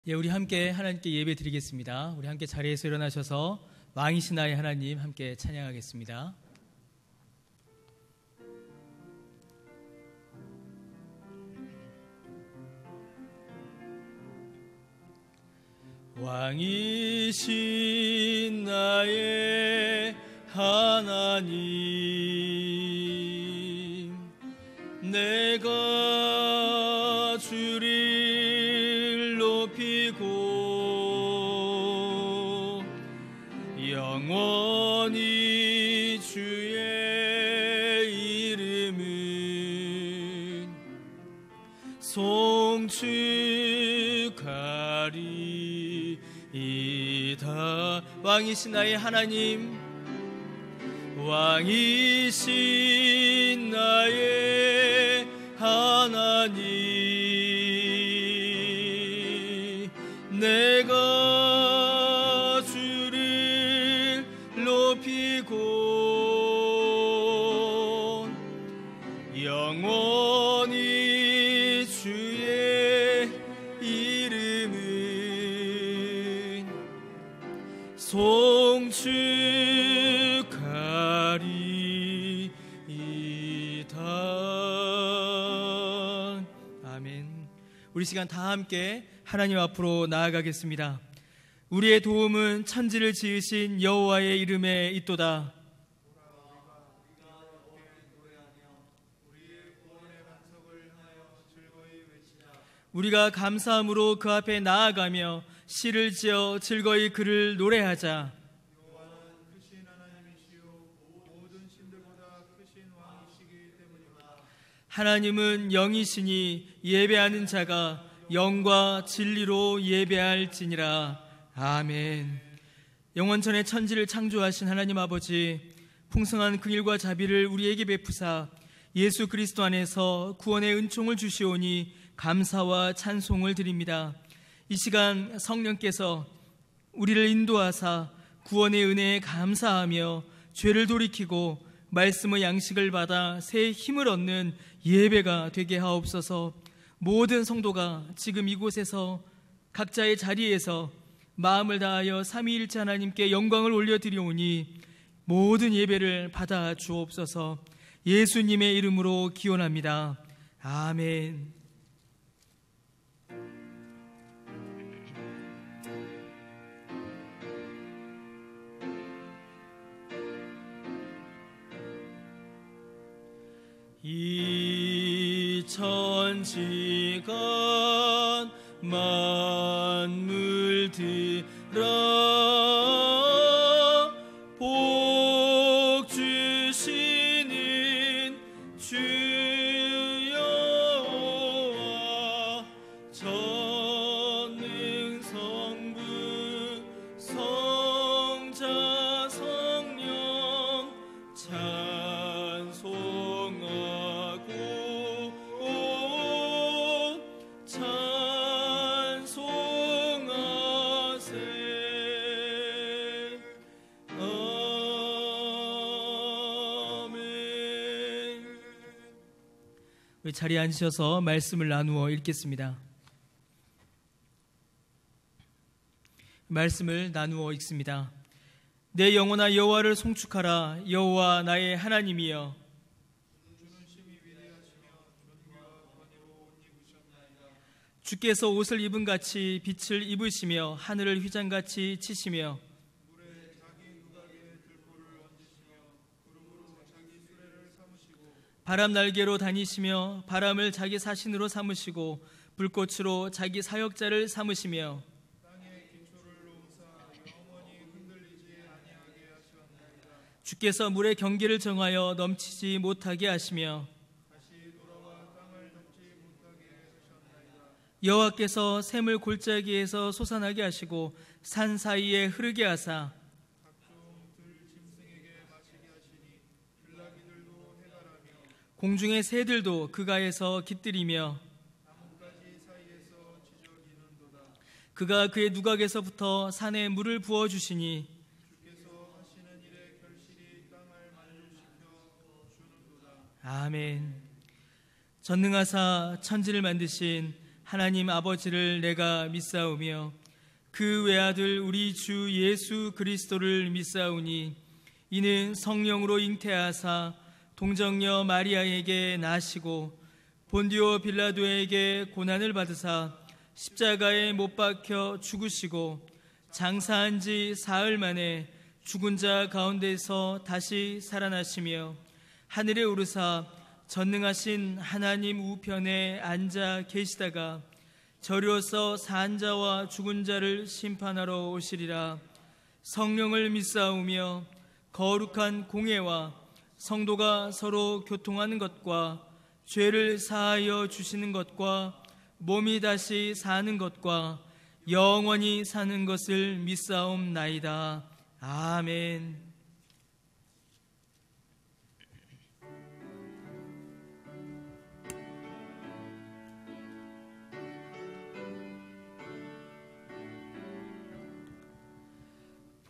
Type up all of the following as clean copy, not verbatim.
우리 함께 하나님께 예배 드리겠습니다. 우리 함께 자리에서 일어나셔서 왕이신 나의 하나님 함께 찬양하겠습니다. 왕이신 나의 하나님, 내가 주를 높이고 영원히 주의 이름은 송축하리이다. 왕이신 나의 하나님, 왕이신 나의 하나님, 내가 주를 높이고 영원히 주의 이름은 송축하리이다. 아멘. 우리 시간 다 함께 하나님 앞으로 나아가겠습니다. 우리의 도움은 천지를 지으신 여호와의 이름에 있도다. 우리가 감사함으로 그 앞에 나아가며 시를 지어 즐거이 그를 노래하자. 여호와는 크신 하나님이시요 모든 신들보다 크신 왕이시기 때문이다. 하나님은 영이시니 예배하는 자가 영과 진리로 예배할지니라. 아멘. 영원전에 천지를 창조하신 하나님 아버지, 풍성한 긍휼과 자비를 우리에게 베푸사 예수 그리스도 안에서 구원의 은총을 주시오니 감사와 찬송을 드립니다. 이 시간 성령께서 우리를 인도하사 구원의 은혜에 감사하며 죄를 돌이키고 말씀의 양식을 받아 새 힘을 얻는 예배가 되게 하옵소서. 모든 성도가 지금 이곳에서 각자의 자리에서 마음을 다하여 삼위일체 하나님께 영광을 올려드리오니 모든 예배를 받아 주옵소서. 예수님의 이름으로 기원합니다. 아멘. 이 천지간 만물들아 복 주시는 주 여호와, 전능 성부 성자 성령 자리에 앉으셔서 말씀을 나누어 읽겠습니다. 말씀을 나누어 읽습니다. 내 영혼아 여호와를 송축하라. 여호와 나의 하나님이여, 주께서 옷을 입은 같이 빛을 입으시며 하늘을 휘장같이 치시며 바람 날개로 다니시며 바람을 자기 사신으로 삼으시고 불꽃으로 자기 사역자를 삼으시며 주께서 물의 경계를 정하여 넘치지 못하게 하시며 여호와께서 샘을 골짜기에서 솟아나게 하시고 산 사이에 흐르게 하사 공중의 새들도 그가에서 깃들이며 그가 그의 누각에서부터 산에 물을 부어주시니 아멘. 전능하사 천지를 만드신 하나님 아버지를 내가 믿사오며 그 외아들 우리 주 예수 그리스도를 믿사오니 이는 성령으로 잉태하사 동정녀 마리아에게 나시고 본디오 빌라도에게 고난을 받으사 십자가에 못 박혀 죽으시고 장사한 지 사흘 만에 죽은 자 가운데서 다시 살아나시며 하늘에 오르사 전능하신 하나님 우편에 앉아 계시다가 저리로서 산 자와 죽은 자를 심판하러 오시리라. 성령을 믿사오며 거룩한 공회와 성도가 서로 교통하는 것과 죄를 사하여 주시는 것과 몸이 다시 사는 것과 영원히 사는 것을 믿사옵나이다. 아멘.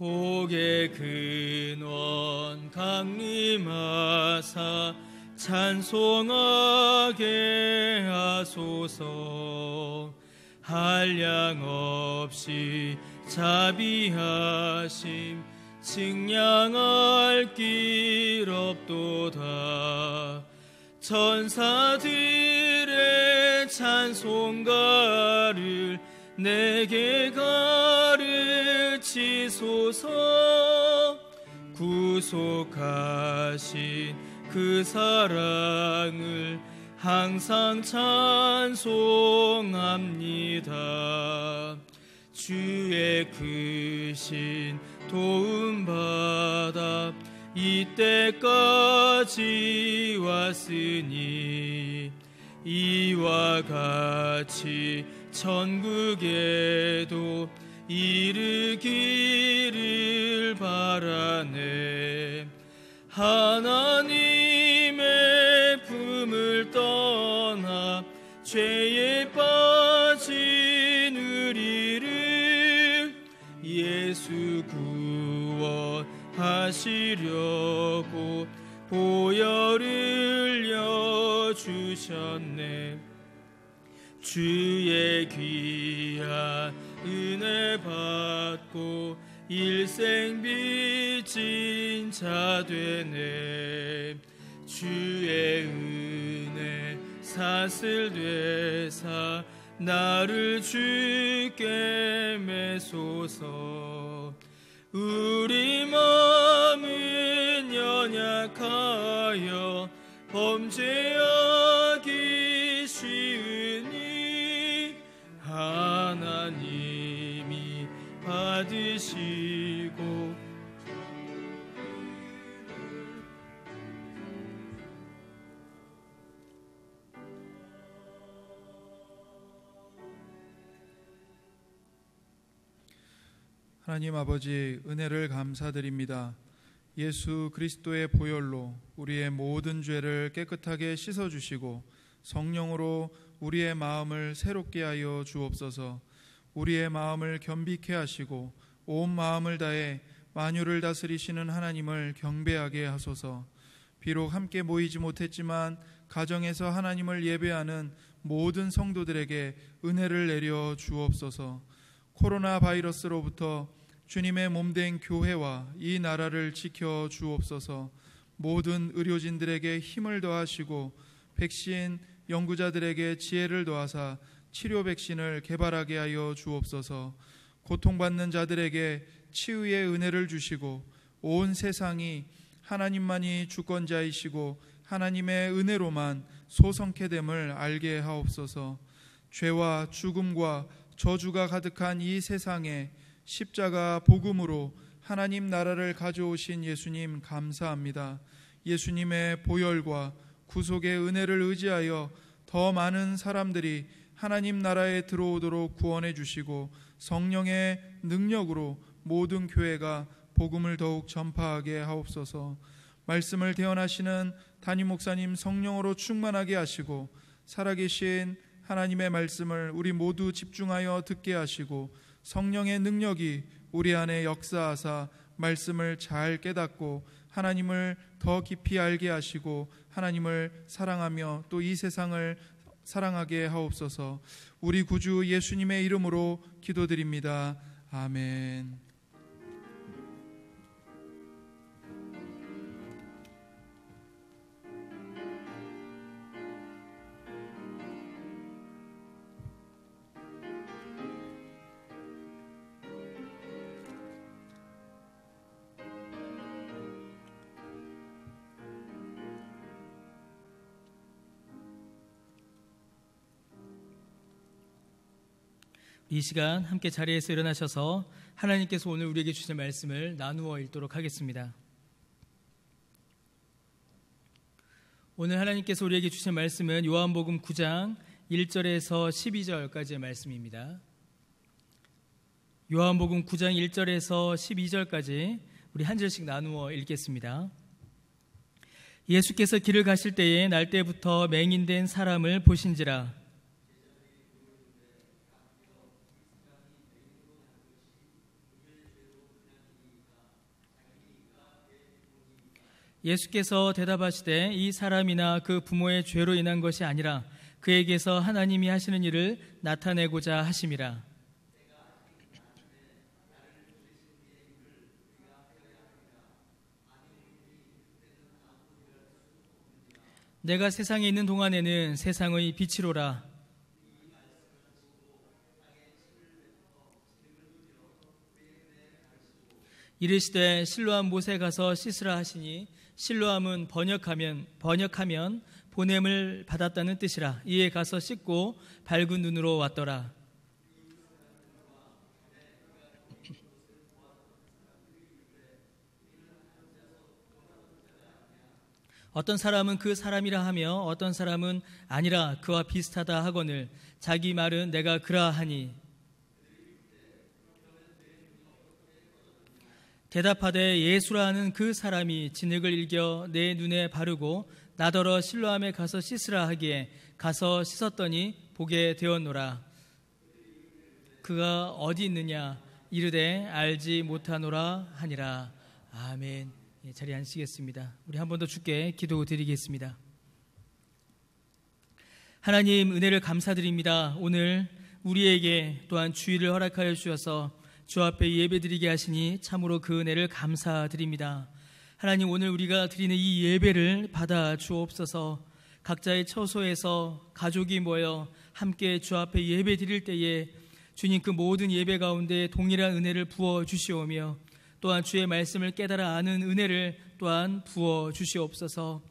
복의 근원 강림하사 찬송하게 하소서. 한량 없이 자비하심 측량할 길 없도다. 천사들의 찬송가를 내게 가르치소서. 구속하신 그 사랑을 항상 찬송합니다. 주의 크신 도움받아 이때까지 왔으니 이와 같이 천국에도 이르기를 바라네. 하나님의 품을 떠나 죄에 빠진 우리를 예수 구원하시려고 보혈을 흘려주셨네. 주의 귀한 은혜 받고 일생 빚진 자 되네. 주의 은혜 사슬 되사 나를 주께 매소서. 우리 마음은 연약하여 범죄하기 쉬우니 하나님이 받으시고 하나님 아버지, 은혜를 감사드립니다. 예수 그리스도의 보혈로 우리의 모든 죄를 깨끗하게 씻어주시고 성령으로 우리의 마음을 새롭게 하여 주옵소서. 우리의 마음을 겸비케 하시고 온 마음을 다해 만유를 다스리시는 하나님을 경배하게 하소서. 비록 함께 모이지 못했지만 가정에서 하나님을 예배하는 모든 성도들에게 은혜를 내려 주옵소서. 코로나 바이러스로부터 주님의 몸된 교회와 이 나라를 지켜 주옵소서. 모든 의료진들에게 힘을 더하시고 백신 연구자들에게 지혜를 더하사 치료 백신을 개발하게 하여 주옵소서. 고통받는 자들에게 치유의 은혜를 주시고 온 세상이 하나님만이 주권자이시고 하나님의 은혜로만 소성케 됨을 알게 하옵소서. 죄와 죽음과 저주가 가득한 이 세상에 십자가 복음으로 하나님 나라를 가져오신 예수님 감사합니다. 예수님의 보혈과 구속의 은혜를 의지하여 더 많은 사람들이 하나님 나라에 들어오도록 구원해 주시고 성령의 능력으로 모든 교회가 복음을 더욱 전파하게 하옵소서. 말씀을 대언하시는 담임 목사님 성령으로 충만하게 하시고 살아계신 하나님의 말씀을 우리 모두 집중하여 듣게 하시고 성령의 능력이 우리 안에 역사하사 말씀을 잘 깨닫고 하나님을 더 깊이 알게 하시고 하나님을 사랑하며 또 이 세상을 사랑하게 하옵소서. 우리 구주 예수님의 이름으로 기도드립니다. 아멘. 이 시간 함께 자리에서 일어나셔서 하나님께서 오늘 우리에게 주신 말씀을 나누어 읽도록 하겠습니다. 오늘 하나님께서 우리에게 주신 말씀은 요한복음 9장 1절에서 12절까지의 말씀입니다. 요한복음 9장 1절에서 12절까지 우리 한 절씩 나누어 읽겠습니다. 예수께서 길을 가실 때에 날 때부터 맹인된 사람을 보신지라. 예수께서 대답하시되 이 사람이나 그 부모의 죄로 인한 것이 아니라 그에게서 하나님이 하시는 일을 나타내고자 하심이라. 내가 세상에 있는 동안에는 세상의 빛이로라. 이르시되 실로암 못에 가서 씻으라 하시니 실로암은 번역하면 보냄을 받았다는 뜻이라. 이에 가서 씻고 밝은 눈으로 왔더라. 어떤 사람은 그 사람이라 하며 어떤 사람은 아니라 그와 비슷하다 하거늘 자기 말은 내가 그라하니. 대답하되 예수라 하는 그 사람이 진흙을 일겨 내 눈에 바르고 나더러 실로암에 가서 씻으라 하기에 가서 씻었더니 보게 되었노라. 그가 어디 있느냐 이르되 알지 못하노라 하니라. 아멘. 자리에 앉으시겠습니다. 우리 한 번 더 주께 기도드리겠습니다. 하나님, 은혜를 감사드립니다. 오늘 우리에게 또한 주의를 허락하여 주셔서 주 앞에 예배드리게 하시니 참으로 그 은혜를 감사드립니다. 하나님, 오늘 우리가 드리는 이 예배를 받아 주옵소서. 각자의 처소에서 가족이 모여 함께 주 앞에 예배드릴 때에 주님 그 모든 예배 가운데 동일한 은혜를 부어 주시오며 또한 주의 말씀을 깨달아 아는 은혜를 또한 부어 주시옵소서.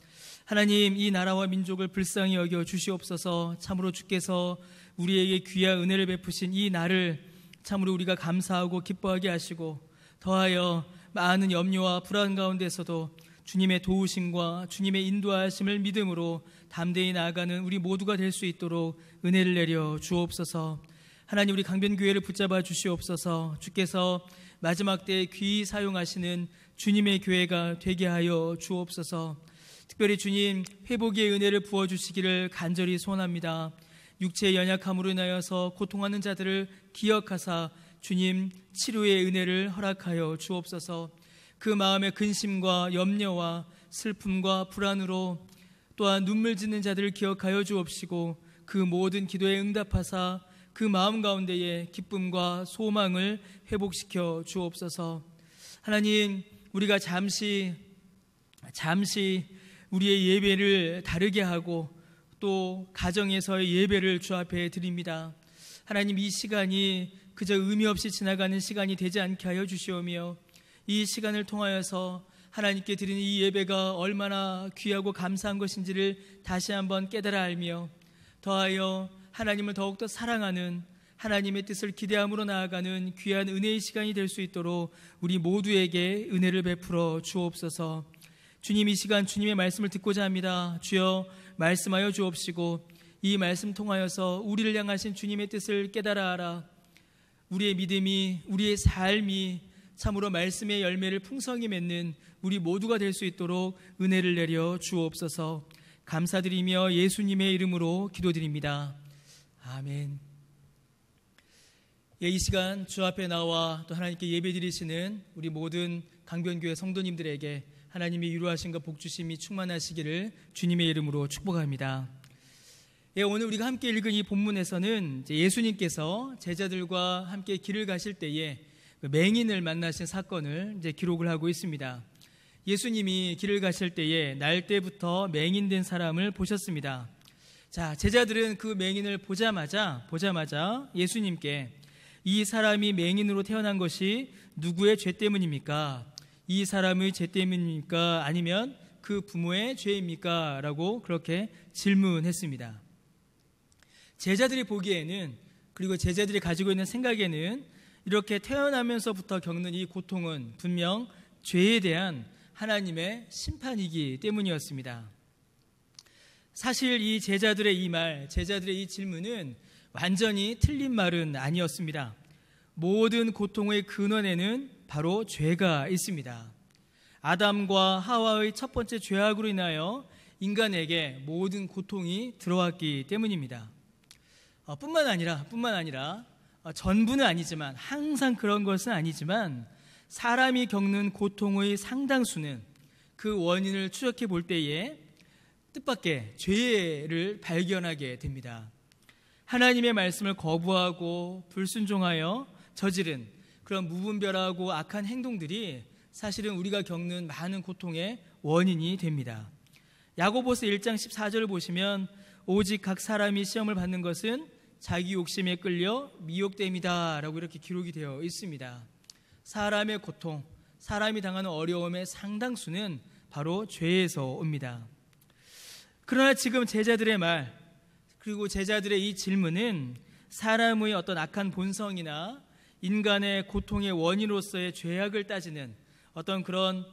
하나님, 이 나라와 민족을 불쌍히 여겨 주시옵소서. 참으로 주께서 우리에게 귀한 은혜를 베푸신 이 날을 참으로 우리가 감사하고 기뻐하게 하시고 더하여 많은 염려와 불안 가운데서도 주님의 도우심과 주님의 인도하심을 믿음으로 담대히 나아가는 우리 모두가 될 수 있도록 은혜를 내려 주옵소서. 하나님, 우리 강변교회를 붙잡아 주시옵소서. 주께서 마지막 때에 귀히 사용하시는 주님의 교회가 되게 하여 주옵소서. 특별히 주님, 회복의 은혜를 부어주시기를 간절히 소원합니다. 육체의 연약함으로 인하여서 고통하는 자들을 기억하사 주님 치료의 은혜를 허락하여 주옵소서. 그 마음의 근심과 염려와 슬픔과 불안으로 또한 눈물 짓는 자들을 기억하여 주옵시고 그 모든 기도에 응답하사 그 마음 가운데에 기쁨과 소망을 회복시켜 주옵소서. 하나님, 우리가 잠시 우리의 예배를 다르게 하고 또 가정에서의 예배를 주 앞에 드립니다. 하나님, 이 시간이 그저 의미 없이 지나가는 시간이 되지 않게 하여 주시오며 이 시간을 통하여서 하나님께 드리는 이 예배가 얼마나 귀하고 감사한 것인지를 다시 한번 깨달아 알며 더하여 하나님을 더욱더 사랑하는 하나님의 뜻을 기대함으로 나아가는 귀한 은혜의 시간이 될 수 있도록 우리 모두에게 은혜를 베풀어 주옵소서. 주님, 이 시간 주님의 말씀을 듣고자 합니다. 주여 말씀하여 주옵시고 이 말씀 통하여서 우리를 향하신 주님의 뜻을 깨달아 알아 우리의 믿음이, 우리의 삶이 참으로 말씀의 열매를 풍성히 맺는 우리 모두가 될 수 있도록 은혜를 내려 주옵소서. 감사드리며 예수님의 이름으로 기도드립니다. 아멘. 이 시간 주 앞에 나와 또 하나님께 예배드리시는 우리 모든 강변교회 성도님들에게 하나님이 위로하심과 복주심이 충만하시기를 주님의 이름으로 축복합니다. 예, 오늘 우리가 함께 읽은 이 본문에서는 예수님께서 제자들과 함께 길을 가실 때에 맹인을 만나신 사건을 기록을 하고 있습니다. 예수님이 길을 가실 때에 날 때부터 맹인된 사람을 보셨습니다. 자, 제자들은 그 맹인을 보자마자 예수님께 이 사람이 맹인으로 태어난 것이 누구의 죄 때문입니까? 이 사람의 죄 때문입니까? 아니면 그 부모의 죄입니까? 라고 그렇게 질문했습니다. 제자들이 보기에는, 그리고 제자들이 가지고 있는 생각에는 이렇게 태어나면서부터 겪는 이 고통은 분명 죄에 대한 하나님의 심판이기 때문이었습니다. 사실 이 제자들의 이 질문은 완전히 틀린 말은 아니었습니다. 모든 고통의 근원에는 바로 죄가 있습니다. 아담과 하와의 첫 번째 죄악으로 인하여 인간에게 모든 고통이 들어왔기 때문입니다. 뿐만 아니라 전부는 아니지만, 항상 그런 것은 아니지만, 사람이 겪는 고통의 상당수는 그 원인을 추적해 볼 때에 뜻밖의 죄를 발견하게 됩니다. 하나님의 말씀을 거부하고 불순종하여 저지른 그런 무분별하고 악한 행동들이 사실은 우리가 겪는 많은 고통의 원인이 됩니다. 야고보서 1장 14절을 보시면 오직 각 사람이 시험을 받는 것은 자기 욕심에 끌려 미혹됨이다 라고 이렇게 기록이 되어 있습니다. 사람의 고통, 사람이 당하는 어려움의 상당수는 바로 죄에서 옵니다. 그러나 지금 제자들의 말, 그리고 제자들의 이 질문은 사람의 어떤 악한 본성이나 인간의 고통의 원인으로서의 죄악을 따지는 어떤 그런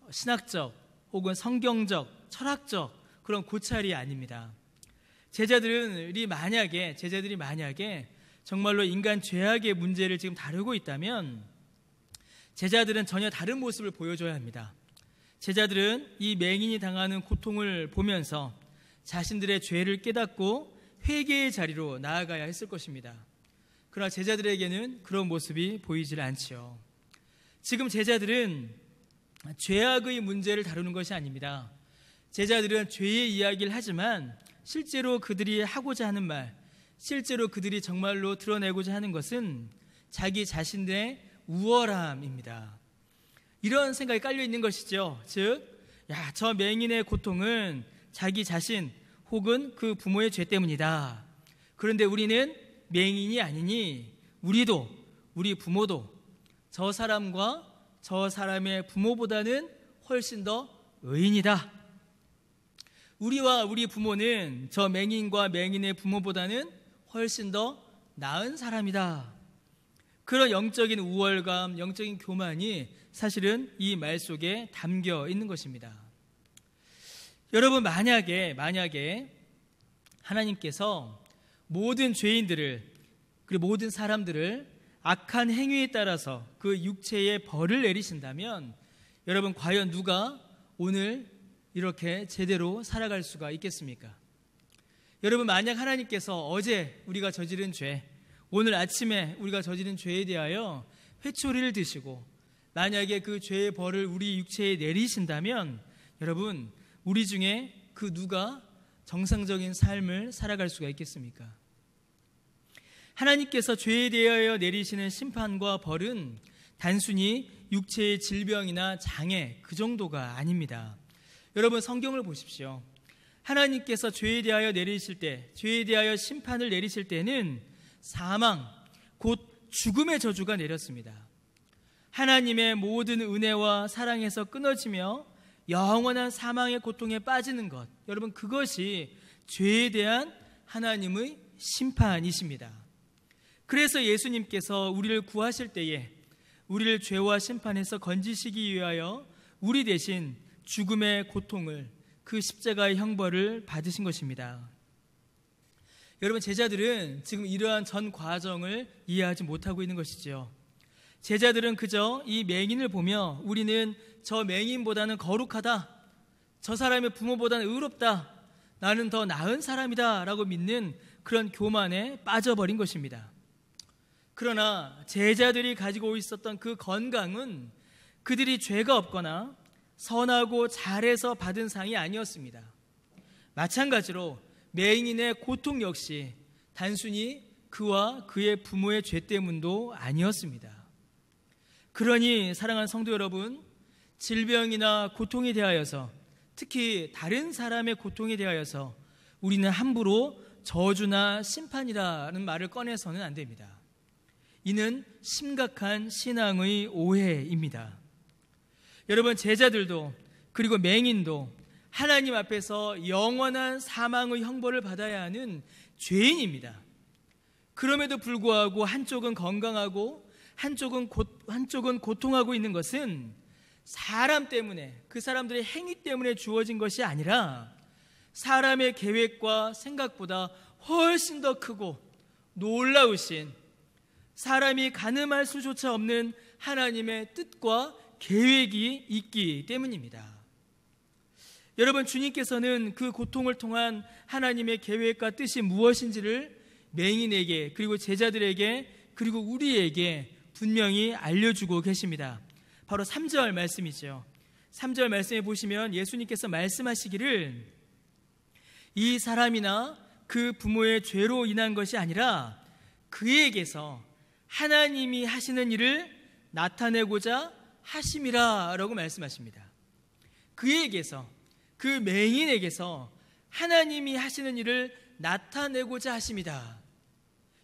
신학적 혹은 성경적, 철학적 그런 고찰이 아닙니다. 제자들이 만약에 정말로 인간 죄악의 문제를 지금 다루고 있다면 제자들은 전혀 다른 모습을 보여줘야 합니다. 제자들은 이 맹인이 당하는 고통을 보면서 자신들의 죄를 깨닫고 회개의 자리로 나아가야 했을 것입니다. 그러나 제자들에게는 그런 모습이 보이질 않지요. 지금 제자들은 죄악의 문제를 다루는 것이 아닙니다. 제자들은 죄의 이야기를 하지만 실제로 그들이 하고자 하는 말, 실제로 그들이 정말로 드러내고자 하는 것은 자기 자신의 우월함입니다. 이런 생각이 깔려 있는 것이죠. 즉, 저 맹인의 고통은 자기 자신 혹은 그 부모의 죄 때문이다. 그런데 우리는 맹인이 아니니 우리 부모도 저 사람과 저 사람의 부모보다는 훨씬 더 의인이다. 우리와 우리 부모는 저 맹인과 맹인의 부모보다는 훨씬 더 나은 사람이다. 그런 영적인 우월감, 영적인 교만이 사실은 이 말 속에 담겨 있는 것입니다. 여러분, 만약에 하나님께서 모든 죄인들을, 그리고 모든 사람들을 악한 행위에 따라서 그 육체의 벌을 내리신다면 여러분, 과연 누가 오늘 이렇게 제대로 살아갈 수가 있겠습니까? 여러분, 만약 하나님께서 어제 우리가 저지른 죄, 오늘 아침에 우리가 저지른 죄에 대하여 회초리를 드시고 만약에 그 죄의 벌을 우리 육체에 내리신다면 여러분, 우리 중에 그 누가 정상적인 삶을 살아갈 수가 있겠습니까? 하나님께서 죄에 대하여 내리시는 심판과 벌은 단순히 육체의 질병이나 장애 그 정도가 아닙니다. 여러분, 성경을 보십시오. 하나님께서 죄에 대하여 내리실 때, 죄에 대하여 심판을 내리실 때는 사망, 곧 죽음의 저주가 내렸습니다. 하나님의 모든 은혜와 사랑에서 끊어지며 영원한 사망의 고통에 빠지는 것, 여러분, 그것이 죄에 대한 하나님의 심판이십니다. 그래서 예수님께서 우리를 구하실 때에 우리를 죄와 심판에서 건지시기 위하여 우리 대신 죽음의 고통을, 그 십자가의 형벌을 받으신 것입니다. 여러분, 제자들은 지금 이러한 전 과정을 이해하지 못하고 있는 것이지요. 제자들은 그저 이 맹인을 보며 우리는 저 맹인보다는 거룩하다, 저 사람의 부모보다는 의롭다, 나는 더 나은 사람이다 라고 믿는 그런 교만에 빠져버린 것입니다. 그러나 제자들이 가지고 있었던 그 건강은 그들이 죄가 없거나 선하고 잘해서 받은 상이 아니었습니다. 마찬가지로 맹인의 고통 역시 단순히 그와 그의 부모의 죄 때문도 아니었습니다. 그러니 사랑하는 성도 여러분, 질병이나 고통에 대하여서, 특히 다른 사람의 고통에 대하여서 우리는 함부로 저주나 심판이라는 말을 꺼내서는 안 됩니다. 이는 심각한 신앙의 오해입니다. 여러분, 제자들도 그리고 맹인도 하나님 앞에서 영원한 사망의 형벌을 받아야 하는 죄인입니다. 그럼에도 불구하고 한쪽은 건강하고 한쪽은 고통하고 있는 것은 사람 때문에, 그 사람들의 행위 때문에 주어진 것이 아니라 사람의 계획과 생각보다 훨씬 더 크고 놀라우신, 사람이 가늠할 수조차 없는 하나님의 뜻과 계획이 있기 때문입니다. 여러분, 주님께서는 그 고통을 통한 하나님의 계획과 뜻이 무엇인지를 맹인에게, 그리고 제자들에게, 그리고 우리에게 분명히 알려주고 계십니다. 바로 3절 말씀이죠. 3절 말씀에 보시면 예수님께서 말씀하시기를, 이 사람이나 그 부모의 죄로 인한 것이 아니라 그에게서 하나님이 하시는 일을 나타내고자 하심이라 라고 말씀하십니다. 그에게서, 그 맹인에게서 하나님이 하시는 일을 나타내고자 하십니다.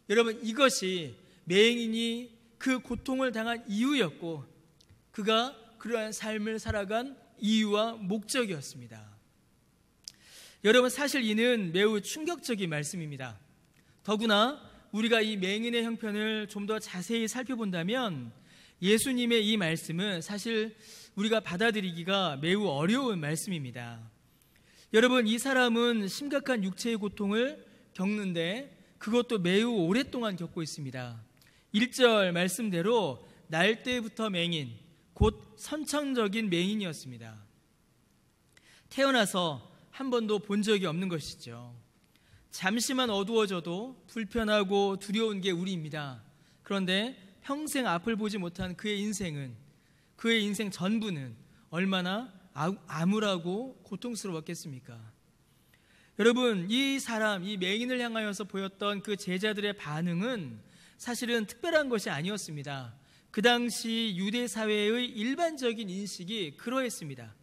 여러분, 이것이 맹인이 그 고통을 당한 이유였고, 그가 그러한 삶을 살아간 이유와 목적이었습니다. 여러분, 사실 이는 매우 충격적인 말씀입니다. 더구나 우리가 이 맹인의 형편을 좀 더 자세히 살펴본다면 예수님의 이 말씀은 사실 우리가 받아들이기가 매우 어려운 말씀입니다. 여러분, 이 사람은 심각한 육체의 고통을 겪는데 그것도 매우 오랫동안 겪고 있습니다. 1절 말씀대로 날 때부터 맹인, 곧 선천적인 맹인이었습니다. 태어나서 한 번도 본 적이 없는 것이죠. 잠시만 어두워져도 불편하고 두려운 게 우리입니다. 그런데 평생 앞을 보지 못한 그의 인생은, 그의 인생 전부는 얼마나 암울하고 고통스러웠겠습니까? 여러분, 이 사람, 이 맹인을 향하여서 보였던 그 제자들의 반응은 사실은 특별한 것이 아니었습니다. 그 당시 유대 사회의 일반적인 인식이 그러했습니다.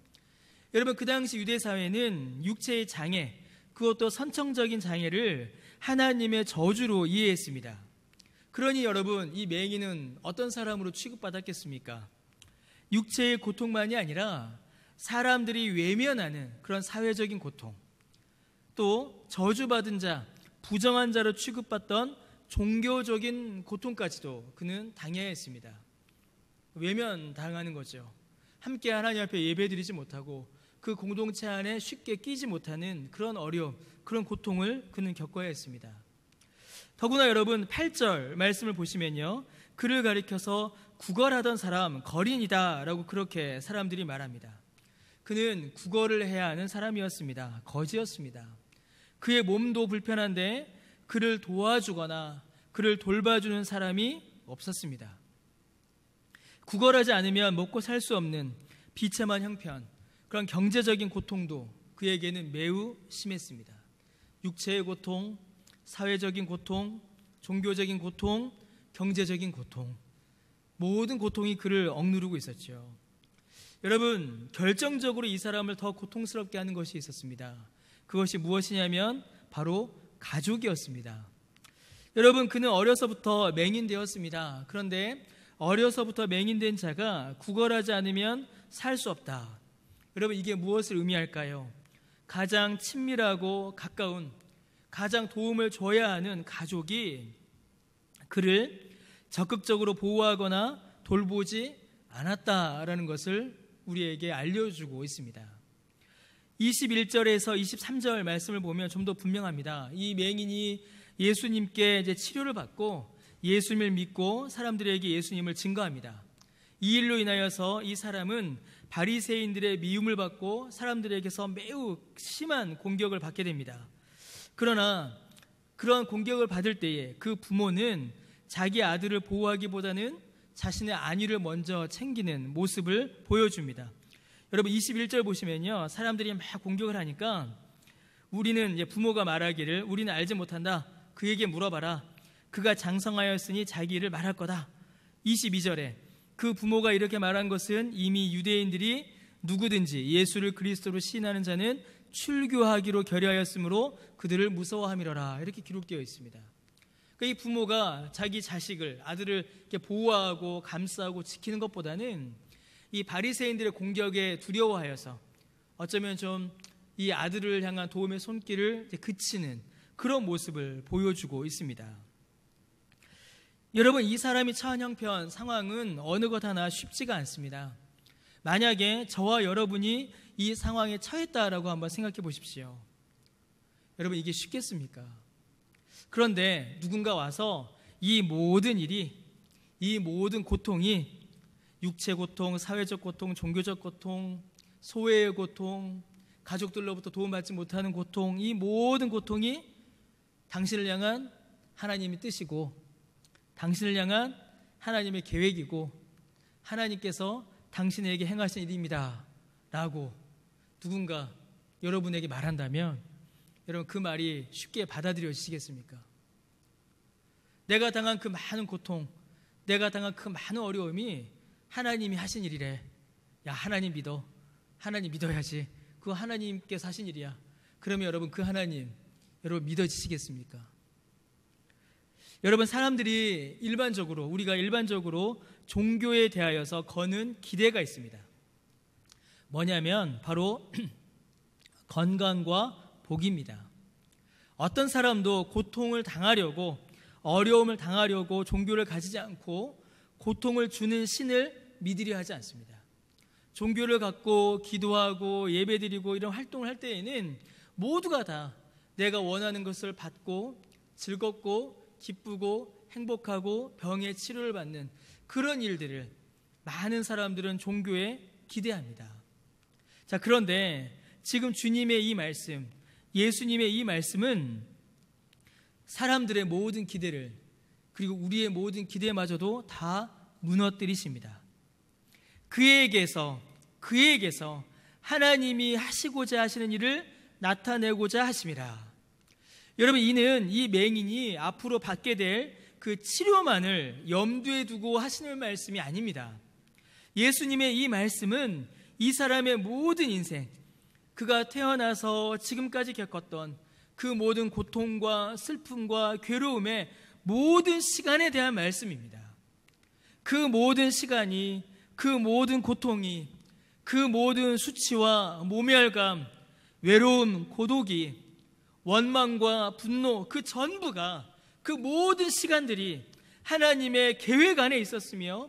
여러분, 그 당시 유대 사회는 육체의 장애, 그것도 선천적인 장애를 하나님의 저주로 이해했습니다. 그러니 여러분, 이 맹인은 어떤 사람으로 취급받았겠습니까? 육체의 고통만이 아니라 사람들이 외면하는 그런 사회적인 고통, 또 저주받은 자, 부정한 자로 취급받던 종교적인 고통까지도 그는 당해야 했습니다. 외면당하는 거죠. 함께 하나님 앞에 예배드리지 못하고 그 공동체 안에 쉽게 끼지 못하는 그런 어려움, 그런 고통을 그는 겪어야 했습니다. 더구나 여러분, 8절 말씀을 보시면요, 그를 가리켜서 구걸하던 사람, 거린이다 라고 그렇게 사람들이 말합니다. 그는 구걸을 해야 하는 사람이었습니다. 거지였습니다. 그의 몸도 불편한데 그를 도와주거나 그를 돌봐주는 사람이 없었습니다. 구걸하지 않으면 먹고 살 수 없는 비참한 형편, 그런 경제적인 고통도 그에게는 매우 심했습니다. 육체의 고통, 사회적인 고통, 종교적인 고통, 경제적인 고통, 모든 고통이 그를 억누르고 있었죠. 여러분, 결정적으로 이 사람을 더 고통스럽게 하는 것이 있었습니다. 그것이 무엇이냐면 바로 가족이었습니다. 여러분, 그는 어려서부터 맹인되었습니다. 그런데 어려서부터 맹인된 자가 구걸하지 않으면 살 수 없다. 여러분, 이게 무엇을 의미할까요? 가장 친밀하고 가까운, 가장 도움을 줘야 하는 가족이 그를 적극적으로 보호하거나 돌보지 않았다라는 것을 우리에게 알려주고 있습니다. 21절에서 23절 말씀을 보면 좀 더 분명합니다. 이 맹인이 예수님께 이제 치료를 받고 예수님을 믿고 사람들에게 예수님을 증거합니다. 이 일로 인하여서 이 사람은 바리새인들의 미움을 받고 사람들에게서 매우 심한 공격을 받게 됩니다. 그러나 그런 공격을 받을 때에 그 부모는 자기 아들을 보호하기보다는 자신의 안위를 먼저 챙기는 모습을 보여줍니다. 여러분, 21절 보시면요, 사람들이 막 공격을 하니까 우리는 이제 부모가 말하기를 우리는 알지 못한다. 그에게 물어봐라. 그가 장성하였으니 자기를 말할 거다. 22절에 그 부모가 이렇게 말한 것은 이미 유대인들이 누구든지 예수를 그리스도로 시인하는 자는 출교하기로 결의하였으므로 그들을 무서워함이러라. 이렇게 기록되어 있습니다. 그러니까 이 부모가 자기 자식을, 아들을 이렇게 보호하고 감싸고 지키는 것보다는 이 바리새인들의 공격에 두려워하여서 어쩌면 좀 이 아들을 향한 도움의 손길을 그치는 그런 모습을 보여주고 있습니다. 여러분, 이 사람이 처한 형편, 상황은 어느 것 하나 쉽지가 않습니다. 만약에 저와 여러분이 이 상황에 처했다라고 한번 생각해 보십시오. 여러분, 이게 쉽겠습니까? 그런데 누군가 와서 이 모든 일이, 이 모든 고통이 육체 고통, 사회적 고통, 종교적 고통, 소외의 고통, 가족들로부터 도움받지 못하는 고통, 이 모든 고통이 당신을 향한 하나님의 뜻이고 당신을 향한 하나님의 계획이고 하나님께서 당신에게 행하신 일입니다 라고 누군가 여러분에게 말한다면 여러분, 그 말이 쉽게 받아들여지시겠습니까? 내가 당한 그 많은 고통, 내가 당한 그 많은 어려움이 하나님이 하신 일이래. 야, 하나님 믿어. 하나님 믿어야지. 그거 하나님께서 하신 일이야. 그러면 여러분, 그 하나님 여러분 믿어지시겠습니까? 여러분, 사람들이 우리가 일반적으로 종교에 대하여서 거는 기대가 있습니다. 뭐냐면 바로 건강과 복입니다. 어떤 사람도 고통을 당하려고, 어려움을 당하려고 종교를 가지지 않고 고통을 주는 신을 믿으려 하지 않습니다. 종교를 갖고 기도하고 예배드리고 이런 활동을 할 때에는 모두가 다 내가 원하는 것을 받고 즐겁고 기쁘고 행복하고 병의 치료를 받는 그런 일들을 많은 사람들은 종교에 기대합니다. 자, 그런데 지금 주님의 이 말씀, 예수님의 이 말씀은 사람들의 모든 기대를, 그리고 우리의 모든 기대마저도 다 무너뜨리십니다. 그에게서 하나님이 하시고자 하시는 일을 나타내고자 하심이라. 여러분, 이는 이 맹인이 앞으로 받게 될 그 치료만을 염두에 두고 하시는 말씀이 아닙니다. 예수님의 이 말씀은 이 사람의 모든 인생, 그가 태어나서 지금까지 겪었던 그 모든 고통과 슬픔과 괴로움의 모든 시간에 대한 말씀입니다. 그 모든 시간이, 그 모든 고통이, 그 모든 수치와 모멸감, 외로움, 고독이, 원망과 분노, 그 전부가, 그 모든 시간들이 하나님의 계획 안에 있었으며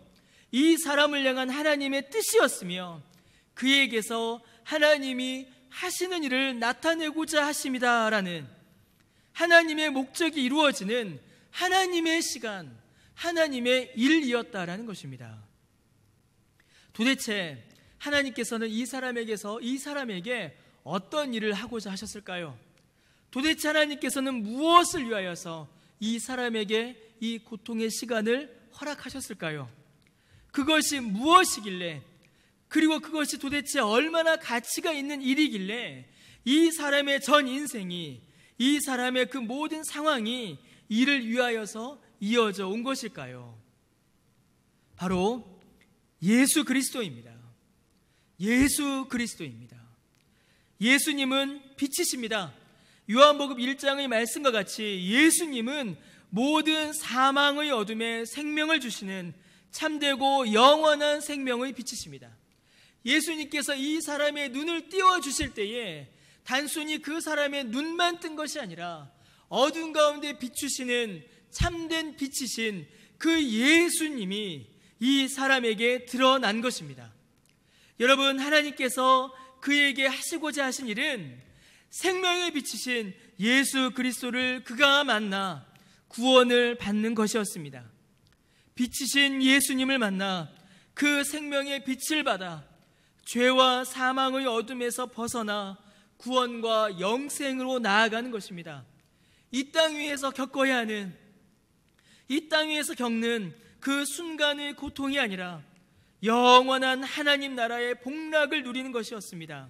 이 사람을 향한 하나님의 뜻이었으며 그에게서 하나님이 하시는 일을 나타내고자 하심이다라는 하나님의 목적이 이루어지는 하나님의 시간, 하나님의 일이었다라는 것입니다. 도대체 하나님께서는 이 사람에게 어떤 일을 하고자 하셨을까요? 도대체 하나님께서는 무엇을 위하여서 이 사람에게 이 고통의 시간을 허락하셨을까요? 그것이 무엇이길래, 그리고 그것이 도대체 얼마나 가치가 있는 일이길래 이 사람의 전 인생이, 이 사람의 그 모든 상황이 이를 위하여서 이어져 온 것일까요? 바로 예수 그리스도입니다. 예수 그리스도입니다. 예수님은 빛이십니다. 요한복음 1장의 말씀과 같이 예수님은 모든 사망의 어둠에 생명을 주시는 참되고 영원한 생명의 빛이십니다. 예수님께서 이 사람의 눈을 띄워주실 때에 단순히 그 사람의 눈만 뜬 것이 아니라 어둠 가운데 비추시는 참된 빛이신 그 예수님이 이 사람에게 드러난 것입니다. 여러분, 하나님께서 그에게 하시고자 하신 일은 생명의 빛이신 예수 그리스도를 그가 만나 구원을 받는 것이었습니다. 빛이신 예수님을 만나 그 생명의 빛을 받아 죄와 사망의 어둠에서 벗어나 구원과 영생으로 나아가는 것입니다. 이 땅 위에서 겪어야 하는, 이 땅 위에서 겪는 그 순간의 고통이 아니라 영원한 하나님 나라의 복락을 누리는 것이었습니다.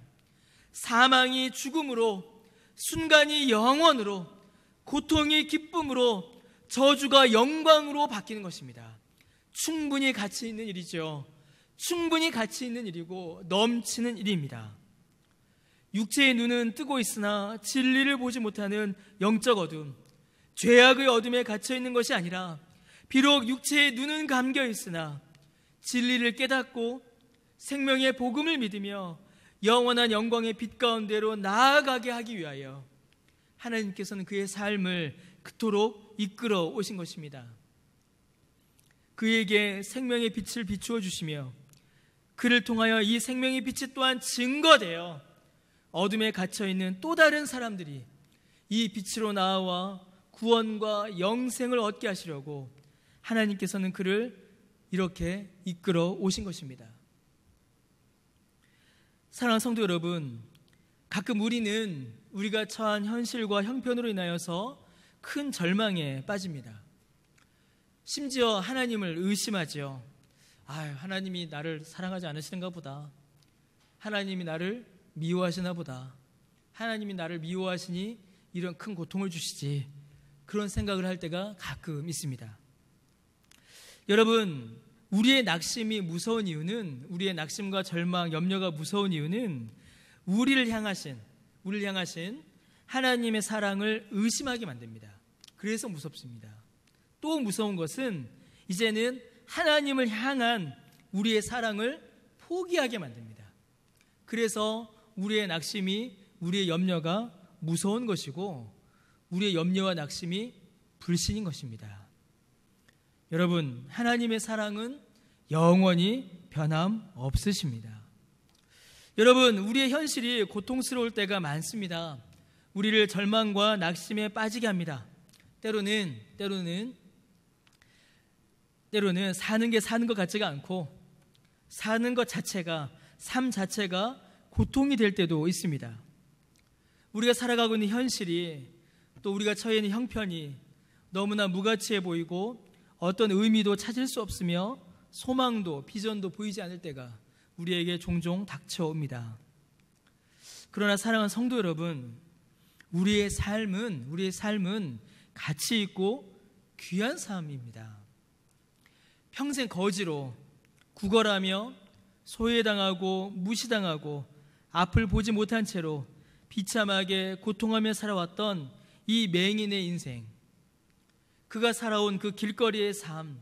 사망이 죽음으로, 순간이 영원으로, 고통이 기쁨으로, 저주가 영광으로 바뀌는 것입니다. 충분히 가치 있는 일이죠. 충분히 가치 있는 일이고 넘치는 일입니다. 육체의 눈은 뜨고 있으나 진리를 보지 못하는 영적 어둠, 죄악의 어둠에 갇혀 있는 것이 아니라 비록 육체의 눈은 감겨 있으나 진리를 깨닫고 생명의 복음을 믿으며 영원한 영광의 빛 가운데로 나아가게 하기 위하여 하나님께서는 그의 삶을 그토록 이끌어 오신 것입니다. 그에게 생명의 빛을 비추어 주시며 그를 통하여 이 생명의 빛이 또한 증거되어 어둠에 갇혀있는 또 다른 사람들이 이 빛으로 나와 구원과 영생을 얻게 하시려고 하나님께서는 그를 이렇게 이끌어 오신 것입니다. 사랑하는 성도 여러분, 가끔 우리는 우리가 처한 현실과 형편으로 인하여서 큰 절망에 빠집니다. 심지어 하나님을 의심하죠. 하나님이 나를 사랑하지 않으시는가 보다. 하나님이 나를 미워하시나 보다. 하나님이 나를 미워하시니 이런 큰 고통을 주시지. 그런 생각을 할 때가 가끔 있습니다. 여러분, 우리의 낙심이 무서운 이유는, 우리의 낙심과 절망, 염려가 무서운 이유는 우리를 향하신 하나님의 사랑을 의심하게 만듭니다. 그래서 무섭습니다. 또 무서운 것은 이제는 하나님을 향한 우리의 사랑을 포기하게 만듭니다. 그래서 우리의 낙심이, 우리의 염려가 무서운 것이고 우리의 염려와 낙심이 불신인 것입니다. 여러분, 하나님의 사랑은 영원히 변함없으십니다. 여러분, 우리의 현실이 고통스러울 때가 많습니다. 우리를 절망과 낙심에 빠지게 합니다. 때로는 사는 게 사는 것 같지가 않고 사는 것 자체가, 삶 자체가 고통이 될 때도 있습니다. 우리가 살아가고 있는 현실이, 또 우리가 처해 있는 형편이 너무나 무가치해 보이고 어떤 의미도 찾을 수 없으며 소망도 비전도 보이지 않을 때가 우리에게 종종 닥쳐옵니다. 그러나 사랑하는 성도 여러분, 우리의 삶은 가치 있고 귀한 삶입니다. 평생 거지로 구걸하며 소외당하고 무시당하고 앞을 보지 못한 채로 비참하게 고통하며 살아왔던 이 맹인의 인생, 그가 살아온 그 길거리의 삶,